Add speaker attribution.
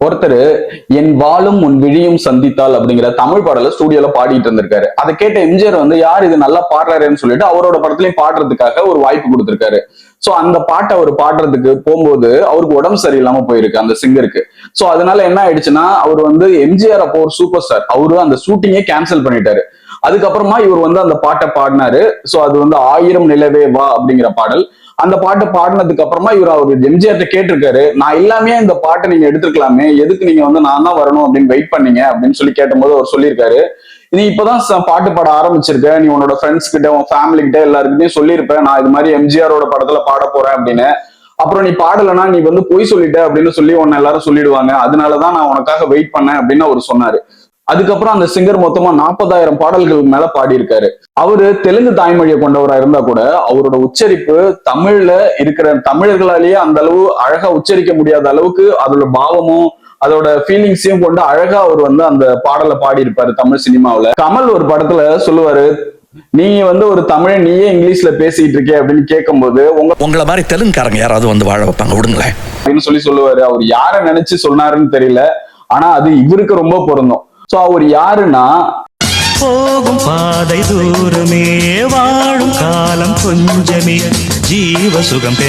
Speaker 1: ஒருத்தர் என் வாளும் உன் விழியும் சந்தித்தால் அப்படிங்கிற தமிழ் பாடல ஸ்டூடியோல பாடிட்டு இருந்திருக்காரு. அதை கேட்ட எம்ஜிஆர் வந்து யார் இது நல்லா பாடுறாருன்னு சொல்லிட்டு அவரோட படத்துலயும் பாடுறதுக்காக ஒரு வாய்ப்பு கொடுத்திருக்காரு. சோ அந்த பாட்டை அவர் பாடுறதுக்கு போகும்போது அவருக்கு உடம்பு சரியில்லாம போயிருக்கு அந்த சிங்கருக்கு. சோ அதனால என்ன ஆயிடுச்சுன்னா அவர் வந்து எம்ஜிஆர் அப்போ ஒரு சூப்பர் ஸ்டார், அவரு அந்த ஷூட்டிங்கே கேன்சல் பண்ணிட்டாரு. அதுக்கப்புறமா இவர் வந்து அந்த பாட்டை பாடினாரு. சோ அது வந்து ஆயிரம் நிலவே வா அப்படிங்கிற பாடல். அந்த பாட்டு பாடினதுக்கு அப்புறமா இவர் அவர் எம்ஜிஆர் கேட்டிருக்காரு, நான் எல்லாமே இந்த பாட்டை நீங்க எடுத்துக்கலாமே, எதுக்கு நீங்க வந்து நான் தான் வரணும் அப்படின்னு வெயிட் பண்ணீங்க அப்படின்னு சொல்லி கேட்டபோது அவர் சொல்லியிருக்காரு, நீ இப்பதான் பாட்டு பாட ஆரம்பிச்சிருக்க, நீ உன்னோட ஃப்ரெண்ட்ஸ் கிட்ட உன் ஃபேமிலி கிட்ட எல்லாருக்கிட்டையும் சொல்லியிருப்ப நான் இது மாதிரி எம்ஜிஆரோட படத்துல பாட போறேன் அப்படின்னு. அப்புறம் நீ பாடலைன்னா நீ வந்து பொய் சொல்லிட்ட அப்படின்னு சொல்லி உன்னை எல்லாரும் சொல்லிடுவாங்க, அதனாலதான் நான் உனக்காக வெயிட் பண்ணேன் அப்படின்னு அவர் சொன்னாரு. அதுக்கப்புறம் அந்த சிங்கர் மொத்தமா 40,000 பாடல்கள் மேல பாடியிருக்காரு. அவரு தெலுங்கு தாய்மொழியை கொண்டவரா இருந்தா கூட அவரோட உச்சரிப்பு தமிழ்ல இருக்கிற தமிழர்களாலேயே அந்த அளவு அழகா உச்சரிக்க முடியாத அளவுக்கு அதோட பாவமும் அதோட ஃபீலிங்ஸையும் கொண்டு அழகா அவர் வந்து அந்த பாடலை பாடி இருப்பாரு தமிழ் சினிமாவில. கமல் ஒரு படத்துல சொல்லுவாரு, நீ வந்து ஒரு தமிழ் நீயே இங்கிலீஷ்ல பேசிட்டு இருக்கே அப்படின்னு கேட்கும் போது
Speaker 2: உங்களை மாதிரி தெலுங்குக்காரங்க யாராவது வந்து வாழ வைப்பாங்க விடுங்களேன்
Speaker 1: அப்படின்னு சொல்லி சொல்லுவாரு. அவர் யாரை நினைச்சு சொன்னாருன்னு தெரியல, ஆனா அது இவருக்கு ரொம்ப பொருந்தும். சோ அவர் யாருன்னா,
Speaker 3: போகும் பாதை தூரமே வாழும் காலம் கொஞ்சமே ஜீவ சுகம்